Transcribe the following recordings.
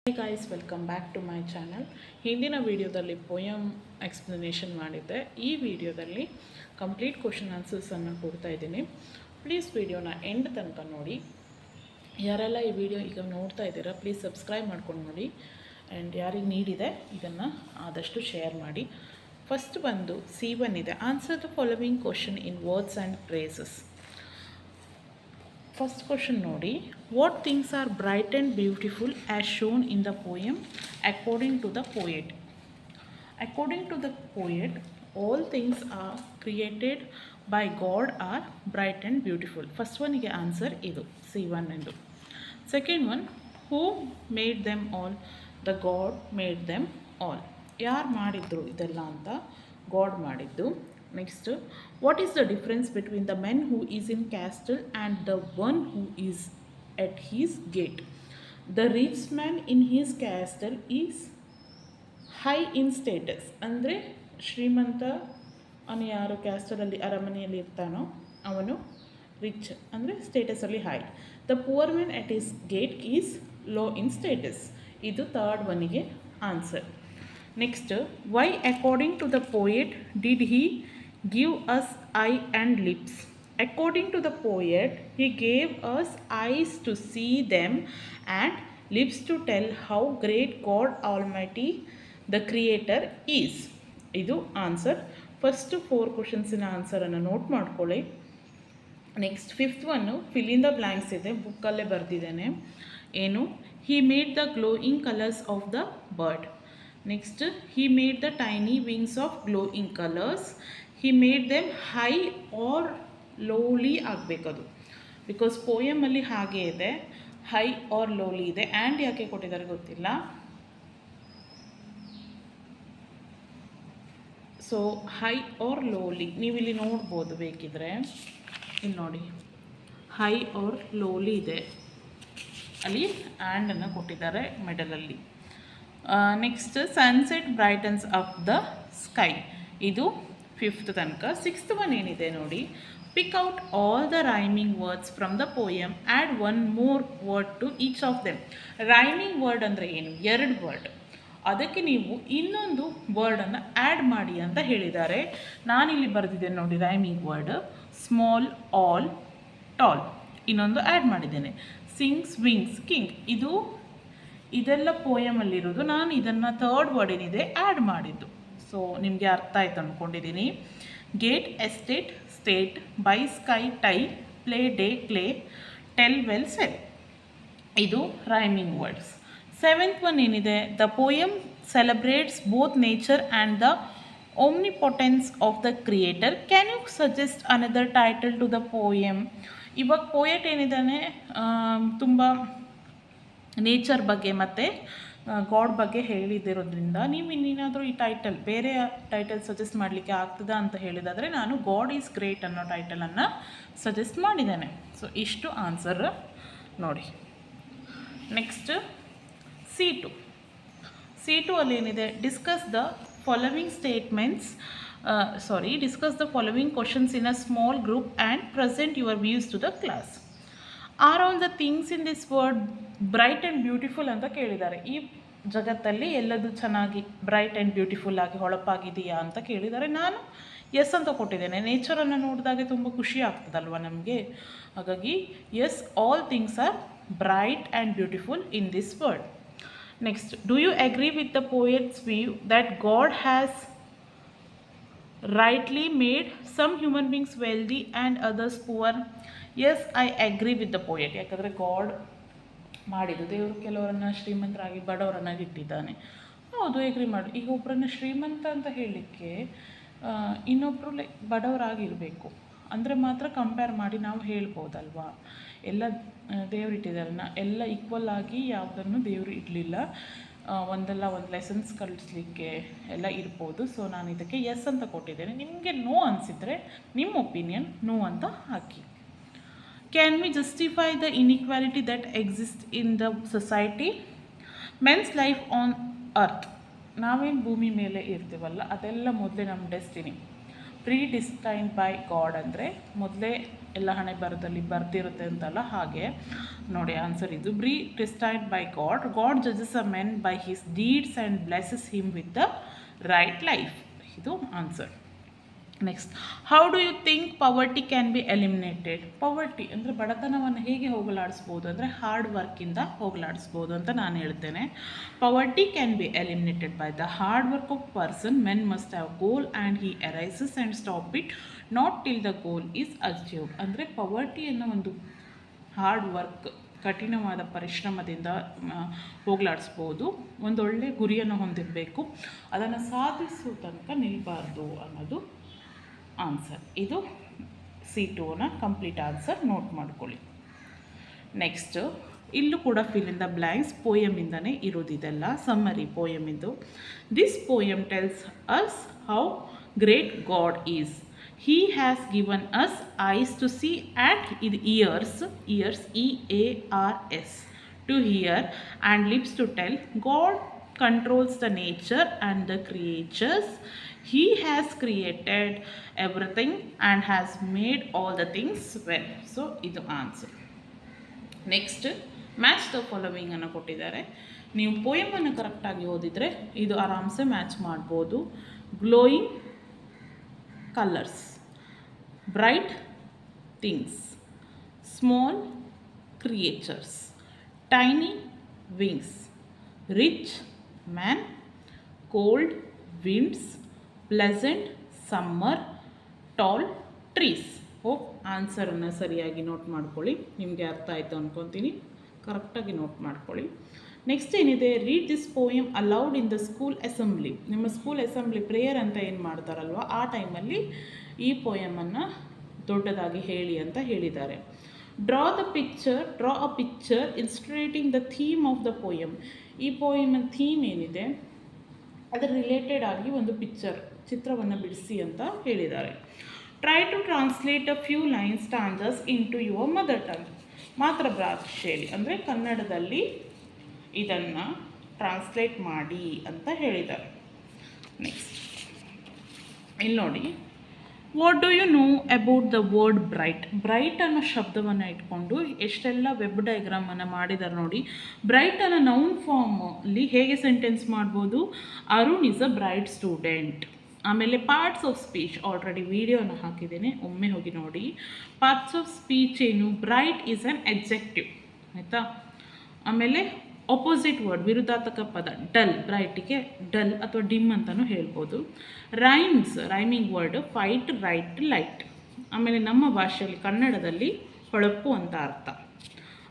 Hey guys, welcome back to my channel. ಹಿಂದಿನ ವಿಡಿಯೋದಲ್ಲಿ poem explanation ಮಾಡಿದ್ದೆ. ಈ ವಿಡಿಯೋದಲ್ಲಿ ಕಂಪ್ಲೀಟ್ ಕ್ವಶನ್ ಆನ್ಸರ್ಸನ್ನು ಕೊಡ್ತಾ ಇದ್ದೀನಿ. ಪ್ಲೀಸ್ ವಿಡಿಯೋನ ಎಂಡ್ ತನಕ ನೋಡಿ. ಯಾರೆಲ್ಲ ಈ ವಿಡಿಯೋ ಈಗ ನೋಡ್ತಾ ಇದ್ದೀರಾ ಪ್ಲೀಸ್ ಸಬ್ಸ್ಕ್ರೈಬ್ ಮಾಡ್ಕೊಂಡು ನೋಡಿ. ಆ್ಯಂಡ್ ಯಾರಿಗೆ ನೀಡಿದೆ ಇದನ್ನು ಆದಷ್ಟು ಶೇರ್ ಮಾಡಿ. ಫಸ್ಟ್ ಬಂದು C1 ಇದೆ. Answer the following question in words and phrases. First question nodi, what things are bright and beautiful as shown in the poem according to the poet? According to the poet, all things are created by God are bright and beautiful. First one ige answer idu C1 endu. Second one, who made them all? The God made them all. Yaar ಮಾಡಿದ್ರು ಇದೆಲ್ಲ ಅಂತ God ಮಾಡಿದ್ದು. Next, what is the difference between the man who is in castle and the one who is at his gate? The rich man in his castle is high in status. ಅಂದರೆ ಶ್ರೀಮಂತ ಅವನು ಯಾರು ಕ್ಯಾಸ್ಟಲಲ್ಲಿ ಅರಮನೆಯಲ್ಲಿ ಇರ್ತಾನೋ ಅವನು rich ಅಂದರೆ ಸ್ಟೇಟಸಲ್ಲಿ high. The poor man at his gate is low in status. ಇದು third ಒನ್ನಿಗೆ answer. Next, why according to the poet did he give us eye and lips? According to the poet, he gave us eyes to see them and lips to tell how great God Almighty, the Creator, is. ಇದು answer. First 4 ಕ್ವಶನ್ಸಿನ ಆನ್ಸರನ್ನು note ಮಾಡ್ಕೊಳ್ಳಿ. Next fifth one fill in the blanks ಇದೆ, ಬುಕ್ಕಲ್ಲೇ ಬರೆದಿದ್ದೇನೆ. ಏನು? He made the glowing colours of the bird. Next, he made the tiny wings of glowing colours. He made them high or lowly ಆಗಬೇಕದು, because ಪೋಯಮಲ್ಲಿ ಹಾಗೆ ಇದೆ, high or ಲೋಲಿ ಇದೆ. And ಯಾಕೆ ಕೊಟ್ಟಿದ್ದಾರೆ ಗೊತ್ತಿಲ್ಲ. ಸೊ ಹೈ ಆರ್ ಲೋಲಿ ನೀವಿಲ್ಲಿ ನೋಡ್ಬೋದು ಬೇಕಿದ್ರೆ. ಇಲ್ಲಿ ನೋಡಿ, ಹೈ ಆರ್ ಲೋಲಿ ಇದೆ, ಅಲ್ಲಿ ಆ್ಯಂಡನ್ನು ಕೊಟ್ಟಿದ್ದಾರೆ ಮಿಡಲಲ್ಲಿ. Next, sunset brightens up the sky. ಇದು ಫಿಫ್ತ್ ತನಕ. ಸಿಕ್ಸ್ತ್ ಒನ್ ಏನಿದೆ ನೋಡಿ, pick out all the rhyming words from the poem, add one more word to each of them. Rhyming word ಅಂದರೆ ಏನು? 2 ವರ್ಡ್, ಅದಕ್ಕೆ ನೀವು ಇನ್ನೊಂದು ವರ್ಡನ್ನು ಆ್ಯಡ್ ಮಾಡಿ ಅಂತ ಹೇಳಿದ್ದಾರೆ. ನಾನಿಲ್ಲಿ ಬರೆದಿದ್ದೇನೆ ನೋಡಿ rhyming word, small, all, tall. ಇನ್ನೊಂದು ಆ್ಯಡ್ ಮಾಡಿದ್ದೇನೆ, ಸಿಂಗ್ಸ್, ವಿಂಗ್ಸ್, ಕಿಂಗ್. ಇದೆಲ್ಲ ಪೋಯಮಲ್ಲಿರೋದು. ನಾನು ಇದನ್ನು ಥರ್ಡ್ ವರ್ಡ್ ಏನಿದೆ ಆ್ಯಡ್ ಮಾಡಿದ್ದು. ಸೊ ನಿಮಗೆ ಅರ್ಥ ಆಯ್ತು ಅಂದ್ಕೊಂಡಿದ್ದೀನಿ. Gate, estate, state, buy, sky, tie, play, day, clay, tell, well, sell. ಇದು ರೈಮಿಂಗ್ ವರ್ಡ್ಸ್. ಸೆವೆಂತ್ ಒನ್ ಏನಿದೆ, the poem celebrates both nature and the omnipotence of the creator. Can you suggest another title to the poem? ಇವಾಗ poet ಏನಿದ್ದಾನೆ ತುಂಬ nature ಬಗ್ಗೆ ಮತ್ತು god ಬಗ್ಗೆ ಹೇಳಿದಿರೋದ್ರಿಂದ ನೀವು ಇನ್ನೇನಾದರೂ ಈ ಟೈಟಲ್ ಬೇರೆ ಟೈಟಲ್ ಸಜೆಸ್ಟ್ ಮಾಡಲಿಕ್ಕೆ ಆಗ್ತದಾ ಅಂತ ಹೇಳಿದಾದರೆ ನಾನು ಗಾಡ್ ಈಸ್ ಗ್ರೇಟ್ ಅನ್ನೋ ಟೈಟಲನ್ನು ಸಜೆಸ್ಟ್ ಮಾಡಿದ್ದೇನೆ. ಸೊ ಇಷ್ಟು ಆನ್ಸರ್ ನೋಡಿ. ನೆಕ್ಸ್ಟ್ C2 ಅಲ್ಲಿ ಏನಿದೆ, discuss the following statements discuss the following questions in a small group and present your views to the class. Are all the things in this word bright and beautiful ಅಂತ ಕೇಳಿದ್ದಾರೆ. ಈ ಜಗತ್ತಲ್ಲಿ ಎಲ್ಲದು ಚೆನ್ನಾಗಿ bright and beautiful ಆಗಿ ಹೊಳಪಾಗಿದೆಯಾ ಅಂತ ಕೇಳಿದ್ದಾರೆ. ನಾನು ಎಸ್ ಅಂತ ಕೊಟ್ಟಿದ್ದೇನೆ. ನೇಚರನ್ನು ನೋಡಿದಾಗೆ ತುಂಬ ಖುಷಿ ಆಗ್ತದಲ್ವ ನಮಗೆ. ಹಾಗಾಗಿ yes, all things are bright and beautiful in this word. Next, do you agree with the poet's view that God has rightly made some human beings wealthy and others poor? Yes, I agree with the poet. ಯಾಕಂದರೆ god ಮಾಡಿದ್ದು, ದೇವರು ಕೆಲವರನ್ನು ಶ್ರೀಮಂತರಾಗಿ ಬಡವರನ್ನಾಗಿ ಇಟ್ಟಿದ್ದಾನೆ. ಹೌದು, ಎಗ್ರಿ ಮಾಡಿ. ಈಗ ಒಬ್ಬರನ್ನು ಶ್ರೀಮಂತ ಅಂತ ಹೇಳಲಿಕ್ಕೆ ಇನ್ನೊಬ್ಬರು ಬಡವರಾಗಿರಬೇಕು ಅಂದರೆ ಮಾತ್ರ ಕಂಪೇರ್ ಮಾಡಿ ನಾವು ಹೇಳ್ಬೋದಲ್ವಾ. ಎಲ್ಲ ದೇವರು ಇಟ್ಟಿದ್ದಾರನ್ನ ಎಲ್ಲ ಈಕ್ವಲ್ ಆಗಿ ಯಾವುದನ್ನು ದೇವರು ಇಡಲಿಲ್ಲ. ಒಂದಲ್ಲ ಒಂದು ಲೆಸನ್ಸ್ ಕಲಿಸ್ಲಿಕ್ಕೆ ಎಲ್ಲ ಇರ್ಬೋದು. ಸೊ ನಾನು ಇದಕ್ಕೆ ಎಸ್ ಅಂತ ಕೊಟ್ಟಿದ್ದೇನೆ. ನಿಮಗೆ ನೋ ಅನಿಸಿದರೆ ನಿಮ್ಮ ಒಪಿನಿಯನ್ ನೋ ಅಂತ ಹಾಕಿ. Can we justify the inequality that exist in the society? Men's life on earth, ನಾವೇನು ಭೂಮಿ ಮೇಲೆ ಇರ್ತೀವಲ್ಲ ಅದೆಲ್ಲ ಮೊದಲೇ ನಮ್ಮ ಡೆಸ್ಟಿನಿ. ಪ್ರೀಡಿಸ್ಟೈನ್ಡ್ ಬೈ ಗಾಡ್ ಅಂದರೆ ಮೊದಲೇ ಎಲ್ಲ ಹಣೆ ಬರದಲ್ಲಿ ಬರ್ತಿರುತ್ತೆ ಅಂತಲ್ಲ, ಹಾಗೆ ನೋಡಿ ಆನ್ಸರ್ ಇದು. Predestined by God. ಗಾಡ್ ಜಜಸ್ a men by his deeds and blesses him with the right life. ಇದು answer. Next, how do you think poverty can be eliminated? Poverty ಅಂದರೆ ಬಡತನವನ್ನು ಹೇಗೆ ಹೋಗಲಾಡಿಸ್ಬೋದು ಅಂದರೆ ಹಾರ್ಡ್ ವರ್ಕಿಂದ ಹೋಗಲಾಡಿಸ್ಬೋದು ಅಂತ ನಾನು ಹೇಳ್ತೇನೆ. Poverty can be eliminated by the hard work of person. Men must have goal and he arises and stop it not till the goal is achieved. ಅಂದರೆ ಪವರ್ಟಿಯನ್ನು ಒಂದು ಹಾರ್ಡ್ ವರ್ಕ್, ಕಠಿಣವಾದ ಪರಿಶ್ರಮದಿಂದ ಹೋಗಲಾಡಿಸ್ಬೋದು. ಒಂದೊಳ್ಳೆ ಗುರಿಯನ್ನು ಹೊಂದಿರಬೇಕು, ಅದನ್ನು ಸಾಧಿಸುವ ತನಕ ನಿಲ್ಲಬಾರ್ದು ಅನ್ನೋದು ಆನ್ಸರ್. ಇದು C2ನ ಕಂಪ್ಲೀಟ್ ಆನ್ಸರ್ ನೋಟ್ ಮಾಡ್ಕೊಳ್ಳಿ. ನೆಕ್ಸ್ಟ್, ಇಲ್ಲೂ ಕೂಡ ಫಿಲ್ ಇನ್ ದ ಬ್ಲ್ಯಾಂಕ್ಸ್ ಪೋಯಮಿಂದನೇ ಇರೋದಿದೆಲ್ಲ, ಸಮ್ಮರಿ ಪೋಯಮಿಂದು. This poem tells us how great God is. He has given us eyes to see and ears, EARS, to hear and lips to tell. God controls the nature and the creatures. He has created everything and has made all the things well. So, ಇದು answer. Next, match the following ಅನ್ನು ಕೊಟ್ಟಿದ್ದಾರೆ. ನೀವು ಪೋಯಮನ್ನು ಕರೆಕ್ಟಾಗಿ ಓದಿದರೆ ಇದು ಆರಾಮ್ಸೆ match ಮಾಡ್ಬೋದು. Glowing colours, bright things, small creatures, tiny wings, rich man, cold winds, pleasant summer, tall trees. Hope ಆನ್ಸರನ್ನು ಸರಿಯಾಗಿ ನೋಟ್ ಮಾಡ್ಕೊಳ್ಳಿ. ನಿಮಗೆ ಅರ್ಥ ಆಯಿತು ಅಂದ್ಕೊತೀನಿ. ಕರೆಕ್ಟಾಗಿ ನೋಟ್ ಮಾಡ್ಕೊಳ್ಳಿ. ನೆಕ್ಸ್ಟ್ ಏನಿದೆ, read this poem allowed in the school assembly. ನಿಮ್ಮ ಸ್ಕೂಲ್ ಅಸೆಂಬ್ಲಿ ಪ್ರೇಯರ್ ಅಂತ ಏನು ಮಾಡ್ತಾರಲ್ವ, ಆ ಟೈಮಲ್ಲಿ ಈ ಪೋಯಮನ್ನು ದೊಡ್ಡದಾಗಿ ಹೇಳಿ ಅಂತ ಹೇಳಿದ್ದಾರೆ. Draw a picture illustrating the theme of the poem. ಈ ಪೋಯಮನ ಥೀಮ್ ಏನಿದೆ ಅದರ ರಿಲೇಟೆಡ್ ಆಗಿ ಒಂದು ಚಿತ್ರವನ್ನು ಬಿಡಿಸಿ ಅಂತ ಹೇಳಿದ್ದಾರೆ. Try to translate a few lines stanzas into your mother tongue. ಮಾತೃಭಾಷೆಯಲ್ಲಿ ಅಂದರೆ ಕನ್ನಡದಲ್ಲಿ ಇದನ್ನು ಟ್ರಾನ್ಸ್ಲೇಟ್ ಮಾಡಿ ಅಂತ ಹೇಳಿದ್ದಾರೆ. ನೆಕ್ಸ್ಟ್ ಇಲ್ಲಿ ನೋಡಿ, what do you know about the word bright. Bright ಅನ್ನೋ ಶಬ್ದವನ್ನು ಇಟ್ಕೊಂಡು ಎಷ್ಟೆಲ್ಲ ವೆಬ್ ಡಯಾಗ್ರಾಮನ್ನು ಮಾಡಿದ್ದಾರೆ ನೋಡಿ. ಬ್ರೈಟ್ ಅನ್ನೋ ನೌನ್ ಫಾರ್ಮಲ್ಲಿ ಹೇಗೆ ಸೆಂಟೆನ್ಸ್ ಮಾಡ್ಬೋದು, Arun is a bright student. ಆಮೇಲೆ ಪಾರ್ಟ್ಸ್ ಆಫ್ ಸ್ಪೀಚ್ ಆಲ್ರೆಡಿ ವಿಡಿಯೋನ ಹಾಕಿದ್ದೇನೆ, ಒಮ್ಮೆ ಹೋಗಿ ನೋಡಿ. ಪಾರ್ಟ್ಸ್ ಆಫ್ ಸ್ಪೀಚ್ ಏನು, ಬ್ರೈಟ್ ಈಸ್ ಆ್ಯನ್ ಎಡ್ಜೆಕ್ಟಿವ್, ಆಯಿತಾ. ಆಮೇಲೆ ಆಪೋಸಿಟ್ ವರ್ಡ್, ವಿರುದ್ಧಾರ್ಥಕ ಪದ ಡಲ್, ಬ್ರೈಟಿಗೆ ಡಲ್ ಅಥವಾ ಡಿಮ್ ಅಂತಲೂ ಹೇಳ್ಬೋದು. Rhyming word fight, right, light. ಆಮೇಲೆ ನಮ್ಮ ಭಾಷೆಯಲ್ಲಿ ಕನ್ನಡದಲ್ಲಿ ಹೊಳಪು ಅಂತ ಅರ್ಥ.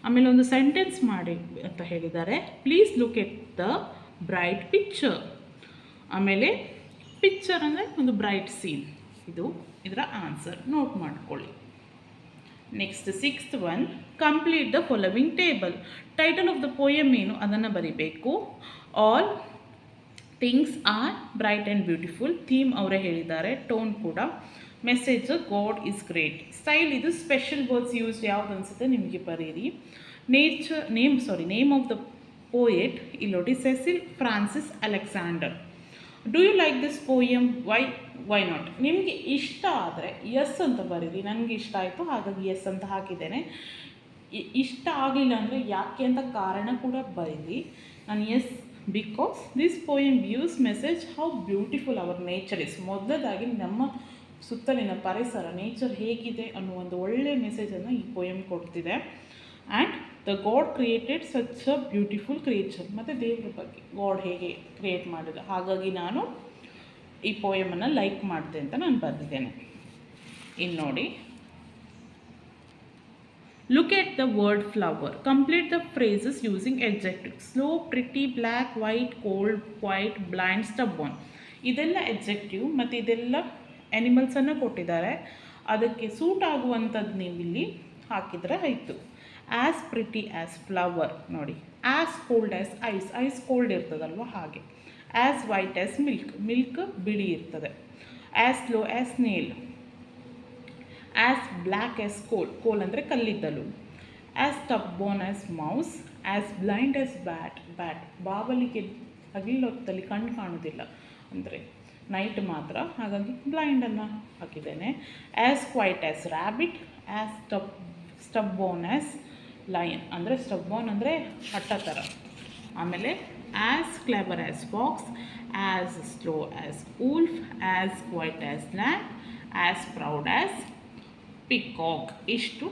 ಆಮೇಲೆ ಒಂದು ಸೆಂಟೆನ್ಸ್ ಮಾಡಿ ಅಂತ ಹೇಳಿದ್ದಾರೆ, please look at the bright picture. ಆಮೇಲೆ ಪಿಕ್ಚರ್ ಅಂದರೆ ಒಂದು ಬ್ರೈಟ್ ಸೀನ್. ಇದು ಇದರ ಆನ್ಸರ್, ನೋಟ್ ಮಾಡ್ಕೊಳ್ಳಿ. Next 6th one, complete the following table. Title of the poem ಏನು ಅದನ್ನು ಬರಿಬೇಕು. All things are bright and beautiful, theme ಅವರೇ ಹೇಳಿದ್ದಾರೆ. ಟೋನ್ ಕೂಡ, message god is great. Style ಇದು ಸ್ಪೆಷಲ್ ವರ್ಡ್ಸ್ ಯೂಸ್ ಯಾವ್ದು ಅನಿಸುತ್ತೆ ನಿಮಗೆ ಬರೀರಿ. ನೇಮ್ ಆಫ್ ದ ಪೋಯೆಟ್ ಇಲ್ಲಿ ನೋಡಿ, Cecil Francis Alexander. Do you like this poem, why not. ನಿಮಗೆ ಇಷ್ಟ ಆದರೆ ಎಸ್ ಅಂತ ಬರೀರಿ. ನನಗೆ ಇಷ್ಟ ಆಯಿತು ಹಾಗಾಗಿ ಎಸ್ ಅಂತ ಹಾಕಿದ್ದೇನೆ. ಇಷ್ಟ ಆಗಲಿಲ್ಲ ಅಂದರೆ ಯಾಕೆ ಅಂತ ಕಾರಣ ಕೂಡ ಬರೀರಿ. ನಾನು yes because this poem gives message how beautiful our nature is. ಮೊದಲದಾಗಿ ನಮ್ಮ ಸುತ್ತಲಿನ ಪರಿಸರ, ನೇಚರ್ ಹೇಗಿದೆ ಅನ್ನೋ ಒಂದು ಒಳ್ಳೆಯ ಮೆಸೇಜನ್ನು ಈ ಪೋಯಮ್ ಕೊಡ್ತಿದೆ. And the god created such a beautiful creature. ಮತ್ತು ದೇವರ ಬಗ್ಗೆ ಗಾಡ್ ಹೇಗೆ ಕ್ರಿಯೇಟ್ ಮಾಡಿದ, ಹಾಗಾಗಿ ನಾನು ಈ ಪೋಯಮನ್ನು ಲೈಕ್ ಮಾಡಿದೆ ಅಂತ ನಾನು ಬರೆದಿದ್ದೇನೆ. ಇನ್ನು ನೋಡಿ, look at the word flower. Complete the phrases using adjective. Slow, pretty, black, white, cold, quiet, blind, stubborn. ಇದೆಲ್ಲ ಎಡ್ಜೆಕ್ಟಿವ್ ಮತ್ತು ಇದೆಲ್ಲ ಆ್ಯನಿಮಲ್ಸನ್ನು ಕೊಟ್ಟಿದ್ದಾರೆ. ಅದಕ್ಕೆ ಸೂಟ್ ಆಗುವಂಥದ್ದು ನೀವು ಇಲ್ಲಿ ಹಾಕಿದರೆ ಆಯಿತು. ಆ್ಯಸ್ ಪ್ರಿಟಿ ಆ್ಯಸ್ ಫ್ಲವರ್ ನೋಡಿ. As cold as ice, ice cold ಇರ್ತದಲ್ವ ಹಾಗೆ. ಆ್ಯಸ್ ವೈಟ್ ಆ್ಯಸ್ ಮಿಲ್ಕ್ ಬಿಳಿ ಇರ್ತದೆ. As slow as nail. As black as coal ಅಂದರೆ ಕಲ್ಲಿದ್ದಲು. As stubborn as mouse. As blind as bat ಬಾವಲಿಗೆ ಹಗಲೊತ್ತಲ್ಲಿ ಕಣ್ಣು ಕಾಣೋದಿಲ್ಲ ಅಂದರೆ ನೈಟ್ ಮಾತ್ರ, ಹಾಗಾಗಿ ಬ್ಲೈಂಡನ್ನು ಹಾಕಿದ್ದೇನೆ. As quiet as rabbit, as stubborn as lion, ಅಂದರೆ ಸ್ಟಬ್ಬೋನ್ ಅಂದರೆ ಹಠ ಥರ. ಆಮೇಲೆ as clever as fox, as slow as wolf, as quiet as lamp, as proud as peacock. ಇಷ್ಟು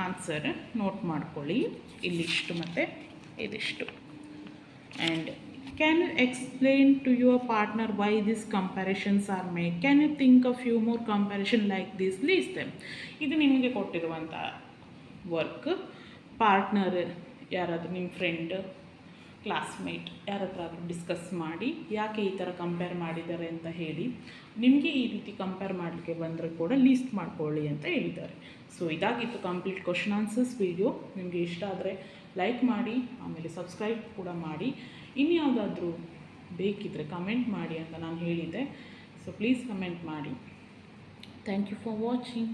ಆನ್ಸರ್ ನೋಟ್ ಮಾಡ್ಕೊಳ್ಳಿ. ಇಲ್ಲಿಷ್ಟು ಮತ್ತು ಇದಿಷ್ಟು. And can you explain to your partner why this comparisons are made? Can you think a few more comparison like this? List them. ಇದು ನಿಮಗೆ ಕೊಟ್ಟಿರುವಂಥ work. Partner ಯಾರಾದರೂ ನಿಮ್ಮ ಫ್ರೆಂಡ್, ಕ್ಲಾಸ್ಮೇಟ್ ಯಾರ ಹತ್ರ ಆದರೂ ಡಿಸ್ಕಸ್ ಮಾಡಿ ಯಾಕೆ ಈ ಥರ ಕಂಪೇರ್ ಮಾಡಿದ್ದಾರೆ ಅಂತ ಹೇಳಿ. ನಿಮಗೆ ಈ ರೀತಿ ಕಂಪೇರ್ ಮಾಡಲಿಕ್ಕೆ ಬಂದರೆ ಕೂಡ ಲೀಸ್ಟ್ ಮಾಡ್ಕೊಳ್ಳಿ ಅಂತ ಹೇಳಿದ್ದಾರೆ. ಸೊ ಇದಾಗಿತ್ತು ಕಂಪ್ಲೀಟ್ ಕ್ವಶನ್ ಆನ್ಸರ್ಸ್ ವೀಡಿಯೋ. ನಿಮಗೆ ಇಷ್ಟ ಆದರೆ ಲೈಕ್ ಮಾಡಿ, ಆಮೇಲೆ ಸಬ್ಸ್ಕ್ರೈಬ್ ಕೂಡ ಮಾಡಿ. ಇನ್ಯಾವುದಾದ್ರೂ ಬೇಕಿದ್ದರೆ ಕಮೆಂಟ್ ಮಾಡಿ ಅಂತ ನಾನು ಹೇಳಿದ್ದೆ. ಸೊ ಪ್ಲೀಸ್ ಕಮೆಂಟ್ ಮಾಡಿ. Thank you for watching.